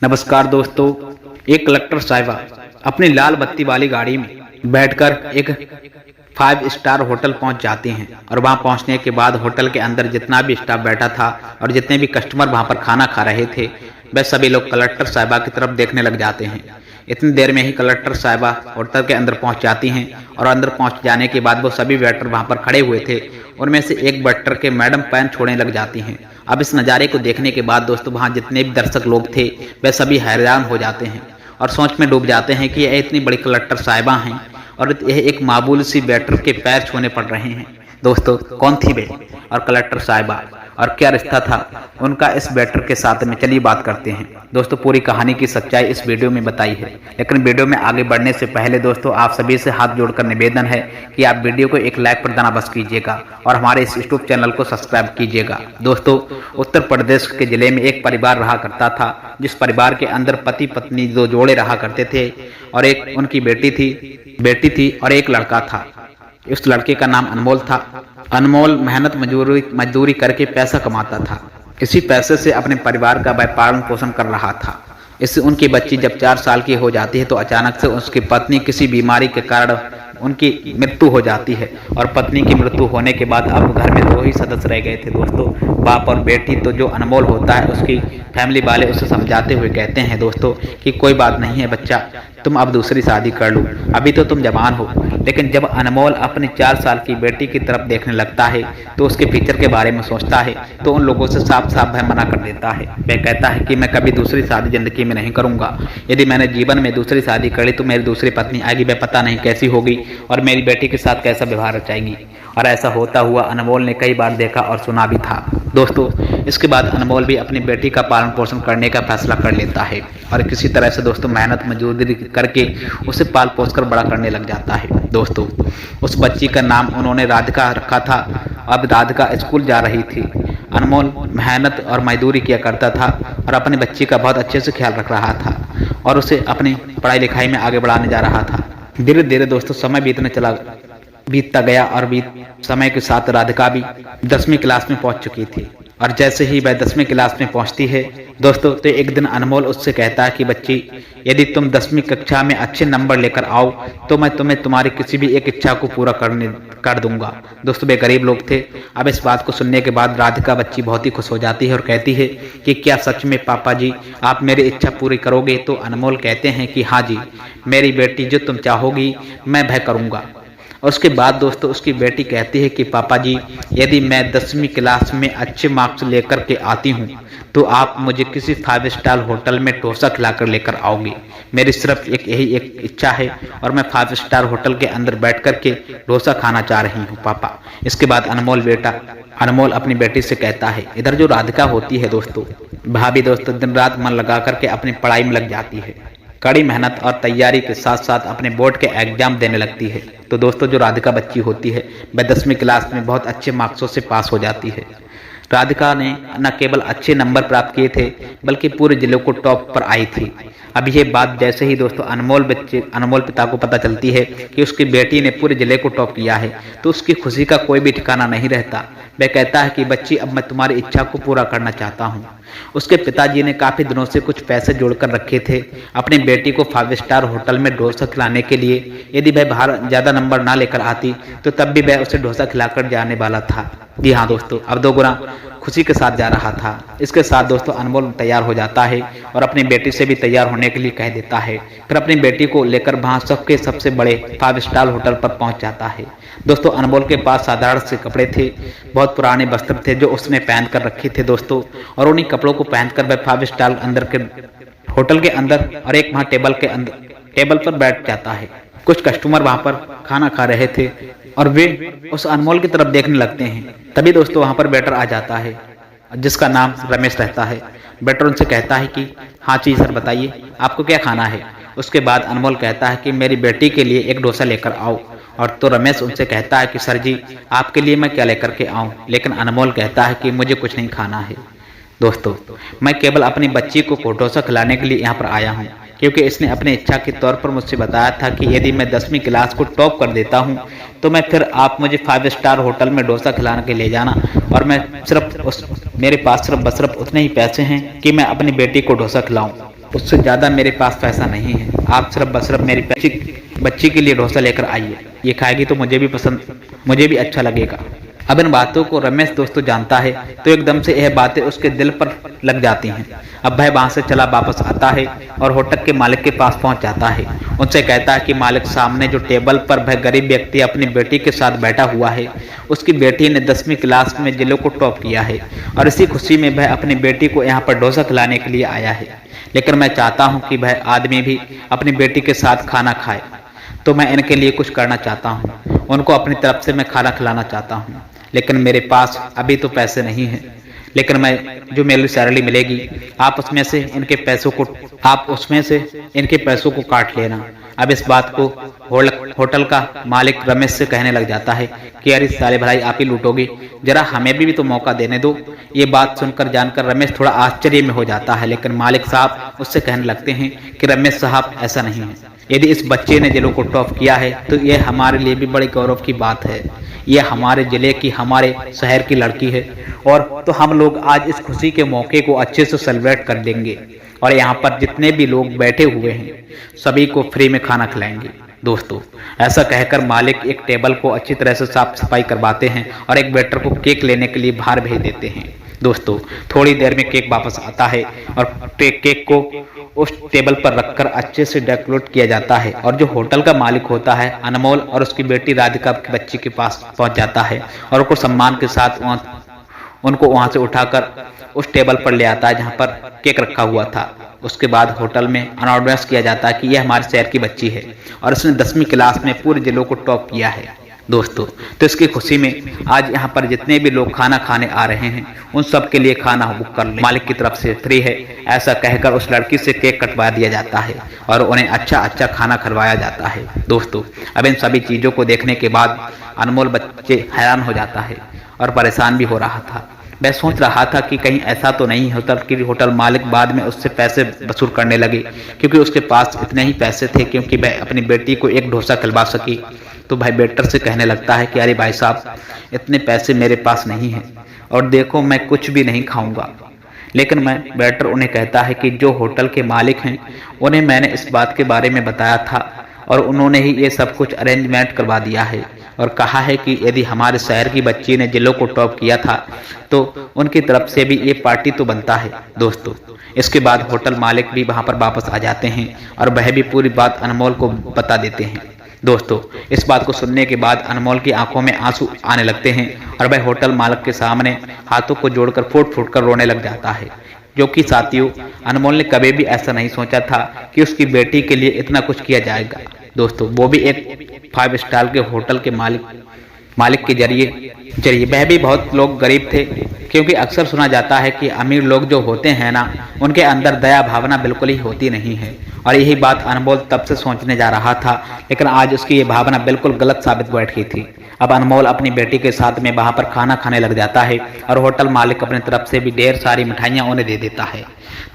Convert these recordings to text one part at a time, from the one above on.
नमस्कार दोस्तों। एक कलेक्टर साहिबा अपनी लाल बत्ती वाली गाड़ी में बैठकर एक 5 स्टार होटल पहुंच जाते हैं और वहां पहुंचने के बाद होटल के अंदर जितना भी स्टाफ बैठा था और जितने भी कस्टमर वहां पर खाना खा रहे थे वह सभी लोग कलेक्टर साहिबा की तरफ देखने लग जाते हैं। इतनी देर में ही कलेक्टर साहिबा होटल के अंदर पहुंच जाती हैं और अंदर पहुंच जाने के बाद वो सभी वेटर वहां पर खड़े हुए थे उनमें से एक वेटर के मैडम पैन छोड़ने लग जाती हैं। अब इस नज़ारे को देखने के बाद दोस्तों वहां जितने भी दर्शक लोग थे वह सभी हैरान हो जाते हैं और सोच में डूब जाते हैं कि यह इतनी बड़ी कलेक्टर साहिबा हैं और यह एक मामूली सी वेटर के पैर छूने पड़ रहे हैं। दोस्तों कौन थी वे और कलेक्टर साहिबा और क्या रिश्ता था उनका इस वेटर के साथ में, चलिए बात करते हैं। दोस्तों पूरी कहानी की सच्चाई इस वीडियो में बताई है, लेकिन वीडियो में आगे बढ़ने से पहले दोस्तों आप सभी से हाथ जोड़कर निवेदन है कि आप वीडियो को एक लाइक प्रदान अवश्य कीजिएगा और हमारे इस यूट्यूब चैनल को सब्सक्राइब कीजिएगा। दोस्तों उत्तर प्रदेश के जिले में एक परिवार रहा करता था जिस परिवार के अंदर पति पत्नी दो जोड़े रहा करते थे और एक उनकी बेटी थी और एक लड़का था। उस लड़के का नाम अनमोल था। अनमोल मेहनत मजदूरी करके पैसा कमाता था। इसी पैसे से अपने परिवार का पालन पोषण कर रहा था। इससे उनकी बच्ची जब 4 साल की हो जाती है तो अचानक से उसकी पत्नी किसी बीमारी के कारण उनकी मृत्यु हो जाती है और पत्नी की मृत्यु होने के बाद अब घर में 2 ही सदस्य रह गए थे दोस्तों, बाप और बेटी। तो जो अनमोल होता है उसकी फैमिली वाले उसे समझाते हुए कहते हैं दोस्तों कि कोई बात नहीं है बच्चा, तुम अब दूसरी शादी कर लो, अभी तो तुम जवान हो। लेकिन जब अनमोल अपनी 4 साल की बेटी की तरफ देखने लगता है तो उसके फ्यूचर के बारे में सोचता है तो उन लोगों से साफ साफ वह मना कर देता है। वह कहता है कि मैं कभी दूसरी शादी जिंदगी में नहीं करूंगा। यदि मैंने जीवन में दूसरी शादी कर ली तो मेरी दूसरी पत्नी आएगी, वह पता नहीं कैसी होगी और मेरी बेटी के साथ कैसा व्यवहार रचाएगी। और ऐसा होता हुआ अनमोल ने कई बार देखा और सुना भी था। दोस्तों इसके बाद अनमोल भी अपनी बेटी का पालन पोषण करने का फैसला कर लेता है और किसी तरह से दोस्तों मेहनत मजदूरी करके उसे पाल पोस कर बड़ा करने लग जाता है। दोस्तों उस बच्ची का नाम उन्होंने राधिका रखा था। अब राधिका स्कूल जा रही थी। अनमोल मेहनत और मजदूरी किया करता था और अपनी बच्ची का बहुत अच्छे से ख्याल रख रहा था और उसे अपनी पढ़ाई लिखाई में आगे बढ़ाने जा रहा था। धीरे धीरे दोस्तों समय बीतता गया और समय के साथ राधिका भी 10वीं क्लास में पहुंच चुकी थी और जैसे ही वह 10वीं क्लास में पहुंचती है दोस्तों तो एक दिन अनमोल उससे कहता है कि बच्ची, यदि तुम 10वीं कक्षा में अच्छे नंबर लेकर आओ तो मैं तुम्हें तुम्हारी किसी भी एक इच्छा को पूरा कर दूंगा। दोस्तों वे गरीब लोग थे। अब इस बात को सुनने के बाद राधिका बच्ची बहुत ही खुश हो जाती है और कहती है कि क्या सच में पापा जी आप मेरी इच्छा पूरी करोगे? तो अनमोल कहते हैं कि हाँ जी मेरी बेटी, जो तुम चाहोगी मैं वह करूँगा। और उसके बाद दोस्तों उसकी बेटी कहती है कि पापा जी यदि मैं 10वीं क्लास में अच्छे मार्क्स लेकर के आती हूँ तो आप मुझे किसी 5 स्टार होटल में डोसा खिलाकर लेकर आओगे। मेरी सिर्फ यही एक इच्छा है और मैं 5 स्टार होटल के अंदर बैठ कर के डोसा खाना चाह रही हूँ पापा। इसके बाद अनमोल अपनी बेटी से कहता है। इधर जो राधिका होती है दोस्तों, भाभी दोस्तों दिन रात मन लगा करके अपनी पढ़ाई में लग जाती है। कड़ी मेहनत और तैयारी के साथ साथ अपने बोर्ड के एग्जाम देने लगती है। तो दोस्तों जो राधिका बच्ची होती है वह 10वीं क्लास में बहुत अच्छे मार्क्सों से पास हो जाती है। राधिका ने न केवल अच्छे नंबर प्राप्त किए थे बल्कि पूरे जिले को टॉप पर आई थी। अब ये बात जैसे ही दोस्तों अनमोल पिता को पता चलती है कि उसकी बेटी ने पूरे जिले को टॉप किया है तो उसकी खुशी का कोई भी ठिकाना नहीं रहता। वह कहता है कि बच्ची अब मैं तुम्हारी इच्छा को पूरा करना चाहता हूँ। उसके पिताजी ने काफी दिनों से कुछ पैसे जोड़कर रखे थे अपनी बेटी को 5 स्टार होटल में डोसा खिलाने के लिए। यदि वह बाहर ज्यादा नंबर ना लेकर आती तो तब भी वह उसे डोसा खिलाकर जाने वाला था। जी हाँ दोस्तों, अब 2 गुना खुशी के साथ जा रहा था। इसके साथ दोस्तों अनमोल तैयार हो जाता है और अपनी बेटी से भी तैयार होने के लिए कह देता है। फिर अपनी बेटी को लेकर वहां सबसे बड़े 5 स्टार होटल पर पहुंच जाता है। दोस्तों अनमोल के पास साधारण से कपड़े थे, बहुत पुराने वस्त्र थे जो उसने पहन कर रखे थे दोस्तों, और उन्हीं कपड़ों को पहनकर वह 5 स्टार अंदर के होटल के अंदर और एक वहां टेबल पर बैठ जाता है। कुछ कस्टमर वहां पर खाना खा रहे थे और वे उस अनमोल की तरफ देखने लगते हैं। तभी दोस्तों वहां पर वेटर आ जाता है जिसका नाम रमेश रहता है। वेटर उनसे कहता है कि हाँ जी सर बताइए आपको क्या खाना है। उसके बाद अनमोल कहता है कि मेरी बेटी के लिए एक डोसा लेकर आओ। और तो रमेश उनसे कहता है कि सर जी आपके लिए मैं क्या लेकर के आऊं। लेकिन अनमोल कहता है कि मुझे कुछ नहीं खाना है दोस्तों, मैं केवल अपनी बच्ची को डोसा खिलाने के लिए यहाँ पर आया हूँ क्योंकि इसने अपनी इच्छा के तौर पर मुझसे बताया था कि यदि मैं 10वीं क्लास को टॉप कर देता हूँ तो मैं फिर आप मुझे 5 स्टार होटल में डोसा खिलाने के ले जाना और मैं मेरे पास सिर्फ उतने ही पैसे हैं कि मैं अपनी बेटी को डोसा खिलाऊं। उससे ज़्यादा मेरे पास पैसा नहीं है। आप सिर्फ मेरी बच्ची के लिए डोसा लेकर आइए, ये खाएगी तो मुझे भी अच्छा लगेगा। अब इन बातों को रमेश दोस्तों जानता है, तो एकदम से यह बातें उसके दिल पर लग जाती हैं। अब वह वहां से चला वापस आता है और होटल के मालिक के पास पहुंच जाता है। उनसे कहता है कि मालिक, सामने जो टेबल पर वह गरीब व्यक्ति अपनी बेटी के साथ बैठा हुआ है, उसकी बेटी ने 10वीं क्लास में जिले को टॉप किया है और इसी खुशी में वह अपनी बेटी को यहाँ पर डोसा खिलाने के लिए आया है। लेकिन मैं चाहता हूँ कि वह आदमी भी अपनी बेटी के साथ खाना खाए, तो मैं इनके लिए कुछ करना चाहता हूँ। उनको अपनी तरफ से मैं खाना खिलाना चाहता हूँ, लेकिन मेरे पास अभी तो पैसे नहीं हैं। लेकिन जो मेरी सैलरी मिलेगी, आप उसमें से इनके पैसों को काट लेना। अब इस बात को होटल का मालिक रमेश से कहने लग जाता है कि अरे साले भाई, आप ही लूटोगे, जरा हमें भी तो मौका देने दो। ये बात सुनकर जानकर रमेश थोड़ा आश्चर्य में हो जाता है, लेकिन मालिक साहब उससे कहने लगते हैं कि रमेश साहब, ऐसा नहीं है। यदि इस बच्चे ने जिलों को टॉप किया है तो यह हमारे लिए भी बड़े गौरव की बात है। यह हमारे जिले की, हमारे शहर की लड़की है, और तो हम लोग आज इस खुशी के मौके को अच्छे से सेलिब्रेट कर देंगे और यहाँ पर जितने भी लोग बैठे हुए हैं सभी को फ्री में खाना खिलाएंगे। दोस्तों, ऐसा कहकर मालिक एक टेबल को अच्छी तरह से साफ सफाई करवाते हैं और एक वेटर को केक लेने के लिए बाहर भेज देते हैं। दोस्तों, थोड़ी देर में केक वापस आता है और केक को उस टेबल पर रखकर अच्छे से डेकोरेट किया जाता है और जो होटल का मालिक होता है अनमोल और उसकी बेटी राधिका की बच्ची के पास पहुंच जाता है और उनको सम्मान के साथ उनको वहां से उठाकर उस टेबल पर ले आता है जहां पर केक रखा हुआ था। उसके बाद होटल में अनाउंस किया जाता है कि यह हमारे शहर की बच्ची है और इसने 10वीं क्लास में पूरे जिलों को टॉप किया है। दोस्तों, तो इसकी खुशी में आज यहाँ पर जितने भी लोग खाना खाने आ रहे हैं उन सब के लिए खाना बुक कर ले, मालिक की तरफ से फ्री है। ऐसा कहकर उस लड़की से केक कटवा दिया जाता है और उन्हें अच्छा खाना खिलवाया जाता है। दोस्तों, अब इन सभी चीजों को देखने के बाद अनमोल बच्चे हैरान हो जाता है और परेशान भी हो रहा था। वह सोच रहा था कि कहीं ऐसा तो नहीं होता कि होटल मालिक बाद में उससे पैसे वसूल करने लगे, क्योंकि उसके पास इतने ही पैसे थे क्योंकि वह अपनी बेटी को एक डोसा खिलवा सकी। तो भाई वेटर से कहने लगता है कि अरे भाई साहब, इतने पैसे मेरे पास नहीं हैं और देखो मैं कुछ भी नहीं खाऊंगा। लेकिन वेटर उन्हें कहता है कि जो होटल के मालिक हैं उन्हें मैंने इस बात के बारे में बताया था और उन्होंने ही ये सब कुछ अरेंजमेंट करवा दिया है और कहा है कि यदि हमारे शहर की बच्ची ने जिलों को टॉप किया था तो उनकी तरफ से भी ये पार्टी तो बनता है। दोस्तों, इसके बाद होटल मालिक भी वहां पर वापस आ जाते हैं और वह भी पूरी बात अनमोल को बता देते हैं। दोस्तों, इस बात को सुनने के बाद अनमोल की आंखों में आंसू आने लगते हैं और वह होटल मालिक के सामने हाथों को जोड़कर फूट कर रोने लग जाता है, जो कि साथियों अनमोल ने कभी भी ऐसा नहीं सोचा था कि उसकी बेटी के लिए इतना कुछ किया जाएगा। दोस्तों, वो भी एक 5 स्टार के होटल के मालिक के जरिए वह भी बहुत लोग गरीब थे, क्योंकि अक्सर सुना जाता है कि अमीर लोग जो होते हैं ना, उनके अंदर दया भावना बिल्कुल ही होती नहीं है। और यही बात अनमोल तब से सोचने जा रहा था, लेकिन आज उसकी ये भावना बिल्कुल गलत साबित बैठ गई थी। अब अनमोल अपनी बेटी के साथ में वहां पर खाना खाने लग जाता है और होटल मालिक अपनी तरफ से भी ढेर सारी मिठाइयां उन्हें दे देता है।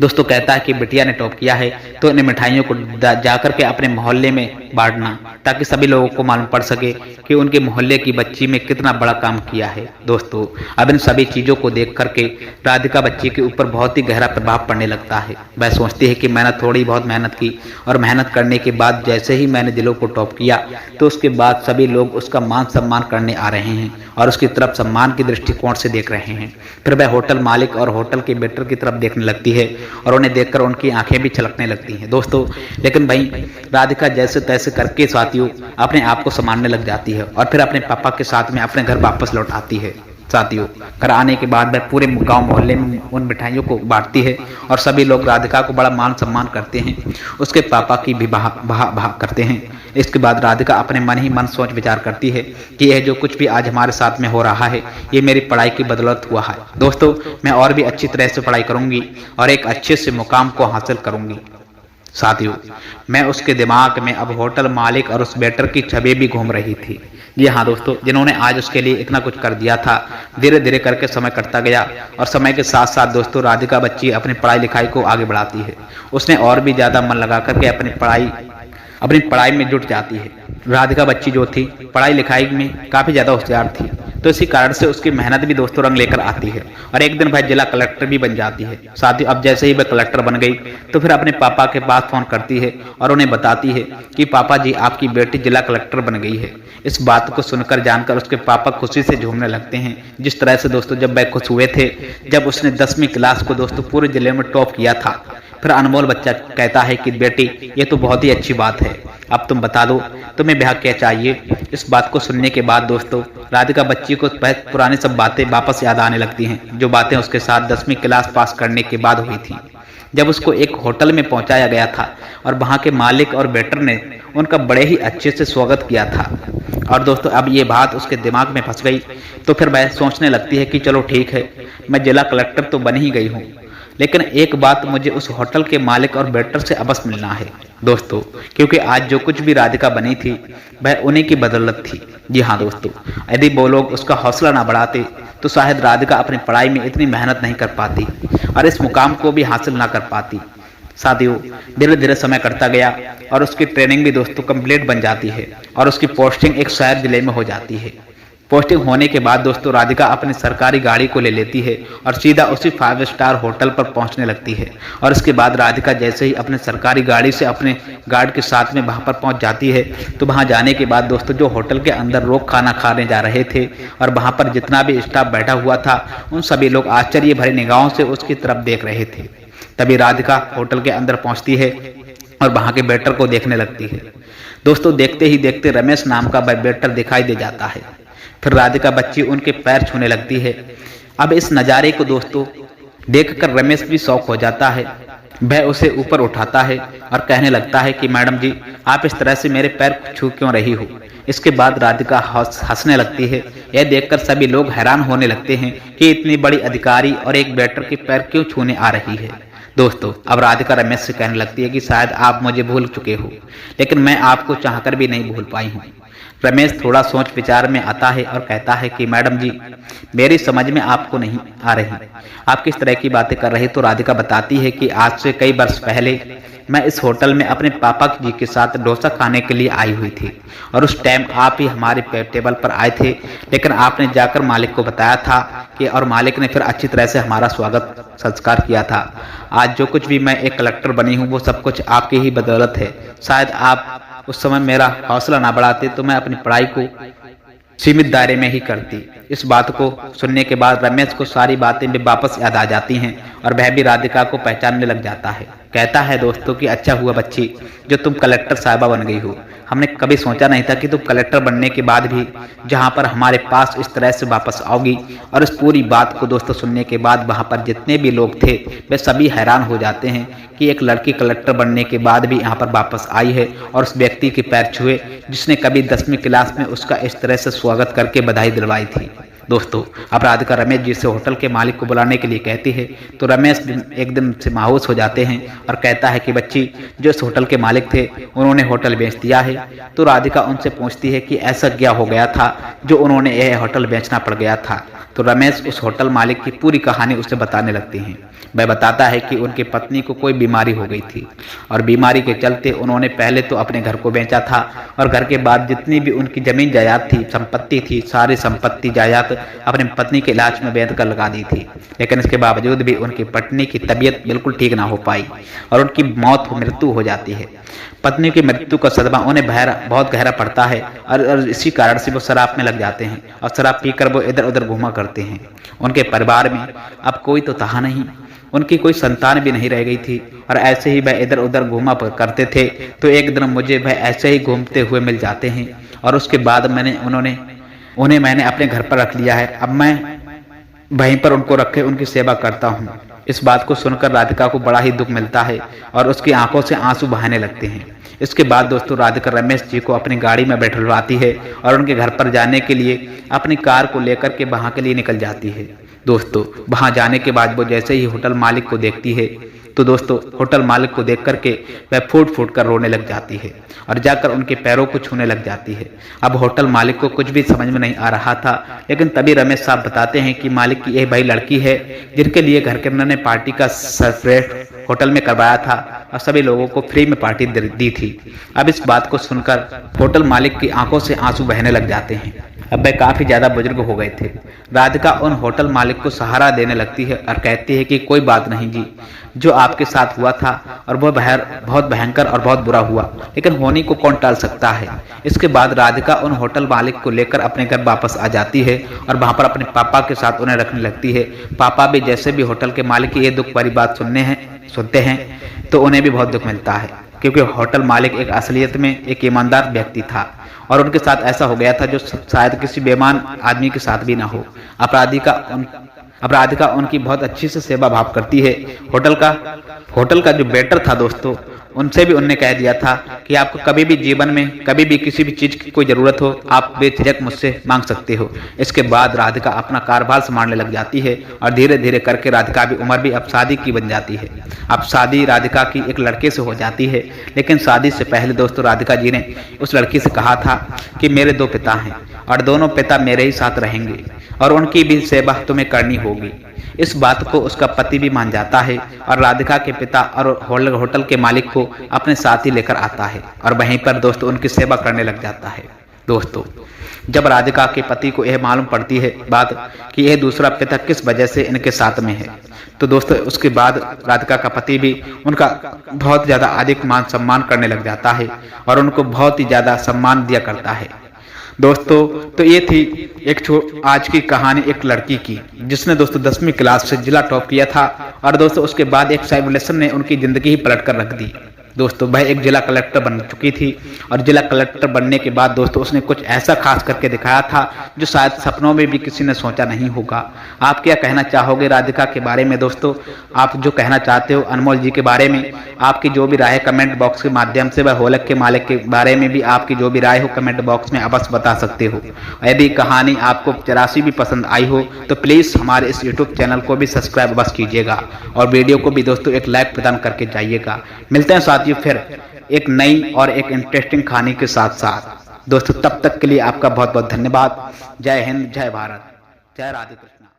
दोस्तों, कहता है कि बिटिया ने टॉप किया है तो इन मिठाइयों को जाकर के अपने मोहल्ले में बांटना, ताकि सभी लोगों को मालूम पड़ सके कि उनके मोहल्ले की बच्ची में कितना बड़ा काम किया है। दोस्तों, अब इन सभी चीजों को देख करके राधिका बच्ची के ऊपर बहुत ही गहरा प्रभाव पड़ने लगता है। वह सोचती है कि मैंने थोड़ी बहुत मेहनत की और मेहनत करने के बाद जैसे ही मैंने जिलों को टॉप किया तो उसके बाद सभी लोग उसका मान सम्मान करने आ रहे हैं और उसकी तरफ सम्मान की दृष्टिकोण से देख रहे हैं। फिर वह होटल मालिक और होटल के वेटर की तरफ देखने लगती है और उन्हें देखकर उनकी आंखें भी छलकने लगती हैं। दोस्तों, लेकिन भाई राधिका जैसे तैसे करके साथियों अपने आप को संभालने लग जाती है और फिर अपने पापा के साथ में अपने घर वापस लौट आती है। साथियों, घर आने के बाद वह पूरे गांव मोहल्ले में उन मिठाइयों को बांटती है और सभी लोग राधिका को बड़ा मान सम्मान करते हैं, उसके पापा की भी वाह करते हैं। इसके बाद राधिका अपने मन ही मन सोच विचार करती है कि यह जो कुछ भी आज हमारे साथ में हो रहा है ये मेरी पढ़ाई की बदौलत हुआ है। दोस्तों, मैं और भी अच्छी तरह से पढ़ाई करूंगी और एक अच्छे से मुकाम को हासिल करूंगी। साथियों, मैं उसके दिमाग में अब होटल मालिक और उस वेटर की छवि भी घूम रही थी। जी हाँ दोस्तों, जिन्होंने आज उसके लिए इतना कुछ कर दिया था। धीरे धीरे करके समय कटता गया और समय के साथ साथ दोस्तों राधिका बच्ची अपनी पढ़ाई लिखाई को आगे बढ़ाती है। उसने और भी ज्यादा मन लगा करके अपनी पढ़ाई में जुट जाती है। राधिका बच्ची जो थी पढ़ाई लिखाई में काफी ज्यादा होशियार थी, तो इसी कारण से उसकी मेहनत भी दोस्तों रंग लेकर आती है और एक दिन वह जिला कलेक्टर भी बन जाती है। साथियों, अब जैसे ही वह कलेक्टर बन गई तो फिर अपने पापा के पास फोन करती है और उन्हें बताती है कि पापा जी, आपकी बेटी जिला कलेक्टर बन गई है। इस बात को सुनकर जानकर उसके पापा खुशी से झूमने लगते हैं। जिस तरह से दोस्तों जब वह खुश हुए थे जब उसने 10वीं क्लास को दोस्तों पूरे जिले में टॉप किया था। फिर अनमोल बच्चा कहता है कि बेटी, ये तो बहुत ही अच्छी बात है, अब तुम बता दो तुम्हें ब्याह क्या चाहिए। इस बात को सुनने के बाद दोस्तों राधिका बच्ची को पुरानी सब बातें वापस याद आने लगती हैं, जो बातें उसके साथ 10वीं क्लास पास करने के बाद हुई थी, जब उसको एक होटल में पहुंचाया गया था और वहां के मालिक और वेटर ने उनका बड़े ही अच्छे से स्वागत किया था। और दोस्तों अब ये बात उसके दिमाग में फंस गई तो फिर वह सोचने लगती है कि चलो ठीक है, मैं जिला कलेक्टर तो बन ही गई हूँ, लेकिन एक बात, मुझे उस होटल के मालिक और वेटर से अवश्य मिलना है दोस्तों, क्योंकि आज जो कुछ भी राधिका बनी थी वह उन्हीं की बदौलत थी। जी हाँ दोस्तों, यदि वो लोग उसका हौसला ना बढ़ाते तो शायद राधिका अपनी पढ़ाई में इतनी मेहनत नहीं कर पाती और इस मुकाम को भी हासिल ना कर पाती। साथियों, धीरे धीरे समय कटता गया और उसकी ट्रेनिंग भी दोस्तों कंप्लीट बन जाती है और उसकी पोस्टिंग एक शहर जिले में हो जाती है। पोस्टिंग होने के बाद दोस्तों राधिका अपनी सरकारी गाड़ी को ले लेती है और सीधा उसी 5 स्टार होटल पर पहुंचने लगती है। और इसके बाद राधिका जैसे ही अपने सरकारी गाड़ी से अपने गार्ड के साथ में वहां पर पहुंच जाती है तो वहां जाने के बाद दोस्तों जो होटल के अंदर लोग खाना खाने जा रहे थे और वहां पर जितना भी स्टाफ बैठा हुआ था उन सभी लोग आश्चर्य भरी निगाहों से उसकी तरफ देख रहे थे। तभी राधिका होटल के अंदर पहुंचती है और वहां के वेटर को देखने लगती है। दोस्तों देखते ही देखते रमेश नाम का वह वेटर दिखाई दे जाता है। फिर राधिका बच्ची उनके पैर छूने लगती है। अब इस नज़ारे को दोस्तों देखकर रमेश भी शौक हो जाता है। वह उसे ऊपर उठाता है और कहने लगता है कि मैडम जी, आप इस तरह से मेरे पैर छू क्यों रही हो। इसके बाद राधिका हंसने लगती है। यह देखकर सभी लोग हैरान होने लगते हैं कि इतनी बड़ी अधिकारी और एक वेटर के पैर क्यों छूने आ रही है। दोस्तों अब राधिका रमेश से कहने लगती है कि शायद आप मुझे भूल चुके हो, लेकिन मैं आपको चाहकर भी नहीं भूल पाई हूँ। रमेश थोड़ा सोच विचार में आता है और कहता है कि मैडम जी, मेरी समझ में आपको नहीं आ रही, आप किस तरह की बातें कर रही। तो राधिका बताती है कि आज से कई वर्ष पहले मैं इस होटल में अपने पापा जी के साथ डोसा खाने के लिए आई हुई थी और उस टाइम आप ही हमारे टेबल पर आए थे, लेकिन आपने जाकर मालिक को बताया था कि, और मालिक ने फिर अच्छी तरह से हमारा स्वागत संस्कार किया था। आज जो कुछ भी मैं एक कलेक्टर बनी हूँ वो सब कुछ आपकी ही बदौलत है। शायद आप उस समय मेरा हौसला ना बढ़ाते तो मैं अपनी पढ़ाई को सीमित दायरे में ही करती। इस बात को सुनने के बाद रमेश को सारी बातें भी वापस याद आ जाती हैं और वह भी राधिका को पहचानने लग जाता है। कहता है दोस्तों कि अच्छा हुआ बच्ची जो तुम कलेक्टर साहिबा बन गई हो। हमने कभी सोचा नहीं था कि तुम कलेक्टर बनने के बाद भी जहां पर हमारे पास इस तरह से वापस आओगी। और इस पूरी बात को दोस्तों सुनने के बाद वहां पर जितने भी लोग थे वे सभी हैरान हो जाते हैं कि एक लड़की कलेक्टर बनने के बाद भी यहाँ पर वापस आई है और उस व्यक्ति के पैर छुए जिसने कभी 10वीं क्लास में उसका इस तरह से स्वागत करके बधाई दिलवाई थी। दोस्तों अब राधिका रमेश जी से होटल के मालिक को बुलाने के लिए कहती है तो रमेश एकदम से मायूस हो जाते हैं और कहता है कि बच्ची, जो इस होटल के मालिक थे उन्होंने होटल बेच दिया है। तो राधिका उनसे पूछती है कि ऐसा क्या हो गया था जो उन्होंने यह होटल बेचना पड़ गया था। तो रमेश उस होटल मालिक की पूरी कहानी उसे बताने लगती हैं। वह बताता है कि उनकी पत्नी को कोई बीमारी हो गई थी और बीमारी के चलते उन्होंने पहले तो अपने घर को बेचा था और घर के बाद जितनी भी उनकी जमीन जायदाद थी, संपत्ति थी, सारी संपत्ति जायदाद अपनी पत्नी के इलाज में बेच कर लगा दी थी। लेकिन इसके बावजूद भी उनकी पत्नी की तबीयत बिल्कुल ठीक ना हो पाई और उनकी मृत्यु हो जाती है। पत्नी की मृत्यु का सदमा उन्हें बहुत गहरा पड़ता है और इसी कारण से वो शराब में लग जाते हैं और शराब पीकर वो इधर उधर घूमा करते हैं। उनके परिवार में अब कोई तो था नहीं, उनकी कोई संतान भी नहीं रह गई थी और ऐसे ही वह इधर उधर घूमा करते थे। तो एक दिन मुझे वह ऐसे ही घूमते हुए मिल जाते हैं और उसके बाद उन्हें मैंने अपने घर पर रख लिया है। अब मैं वहीं पर उनको रखे उनकी सेवा करता हूँ। इस बात को सुनकर राधिका को बड़ा ही दुख मिलता है और उसकी आंखों से आंसू बहाने लगते हैं। इसके बाद दोस्तों राधिका रमेश जी को अपनी गाड़ी में बैठलवाती है और उनके घर पर जाने के लिए अपनी कार को लेकर के वहां के लिए निकल जाती है। दोस्तों वहां जाने के बाद वो जैसे ही होटल मालिक को देखती है तो दोस्तों होटल मालिक को देख करके वह फूट फूट कर रोने लग जाती है और जाकर उनके पैरों को छूने लग जाती है। अब होटल मालिक को कुछ भी समझ में नहीं आ रहा था, लेकिन तभी रमेश साहब बताते हैं कि मालिक की यह भाई लड़की है जिनके लिए घर के ने पार्टी का सेपरेट होटल में करवाया था और सभी लोगों को फ्री में पार्टी दी थी। अब इस बात को सुनकर होटल मालिक की आंखों से आंसू बहने लग जाते हैं अब वह काफी ज्यादा बुजुर्ग हो गए थे। राधिका उन होटल मालिक को सहारा देने लगती है और कहती है कि कोई बात नहीं जी, जो आपके साथ हुआ था और वह बहुत भयंकर और बहुत बुरा हुआ, लेकिन होने को कौन टाल सकता है। इसके बाद राधिका उन होटल मालिक को लेकर अपने घर वापस आ जाती है और वहां पर अपने पापा के साथ उन्हें रखने लगती है। पापा भी जैसे भी होटल के मालिक की ये दुख भरी बात सुनते हैं तो उन्हें भी बहुत दुख मिलता है, क्योंकि होटल मालिक एक असलियत में एक ईमानदार व्यक्ति था और उनके साथ ऐसा हो गया था जो शायद किसी बेईमान आदमी के साथ भी ना हो। अपराधिका उनकी बहुत अच्छी से सेवा भाव करती है। होटल का जो वेटर था दोस्तों, उनसे भी उनने कह दिया था कि आपको कभी भी जीवन में कभी भी किसी भी चीज की कोई जरूरत हो, आप बेझिझक मुझसे मांग सकते हो। इसके बाद राधिका अपना कारोबार संभालने लग जाती है और धीरे धीरे करके राधिका की उम्र भी अब शादी की बन जाती है। अब शादी राधिका की एक लड़के से हो जाती है, लेकिन शादी से पहले दोस्तों राधिका जी ने उस लड़की से कहा था कि मेरे 2 पिता हैं और दोनों पिता मेरे ही साथ रहेंगे और उनकी भी सेवा तुम्हें करनी होगी। इस बात को उसका पति भी मान जाता है और राधिका के पिता और होटल के मालिक को अपने साथ ही लेकर आता है और वहीं पर दोस्तों उनकी सेवा करने लग जाता है। दोस्तों जब राधिका के पति को यह मालूम पड़ती है बात कि यह दूसरा पिता किस वजह से इनके साथ में है, तो दोस्तों उसके बाद राधिका का पति भी उनका बहुत ज्यादा अधिक मान सम्मान करने लग जाता है और उनको बहुत ही ज्यादा सम्मान दिया करता है। दोस्तों तो ये थी आज की कहानी एक लड़की की जिसने दोस्तों 10वीं क्लास से जिला टॉप किया था और दोस्तों उसके बाद एक साइबुलेशन ने उनकी जिंदगी ही पलट कर रख दी। दोस्तों वह एक जिला कलेक्टर बन चुकी थी और जिला कलेक्टर बनने के बाद दोस्तों उसने कुछ ऐसा खास करके दिखाया था जो शायद सपनों में भी किसी ने सोचा नहीं होगा। आप क्या कहना चाहोगे राधिका के बारे में दोस्तों? आप जो कहना चाहते हो अनमोल जी के बारे में, आपकी जो भी राय है कमेंट बॉक्स के माध्यम से, वह होलक के मालिक के बारे में भी आपकी जो भी राय हो कमेंट बॉक्स में अवश्य बता सकते हो। यदि कहानी आपको जरा सी भी पसंद आई हो तो प्लीज हमारे इस यूट्यूब चैनल को भी सब्सक्राइब अवश्य कीजिएगा और वीडियो को भी दोस्तों एक लाइक प्रदान करके जाइएगा। मिलते हैं साथियों फिर एक नई और एक इंटरेस्टिंग कहानी के साथ दोस्तों, तब तक के लिए आपका बहुत बहुत धन्यवाद। जय हिंद, जय भारत, जय राधे कृष्ण।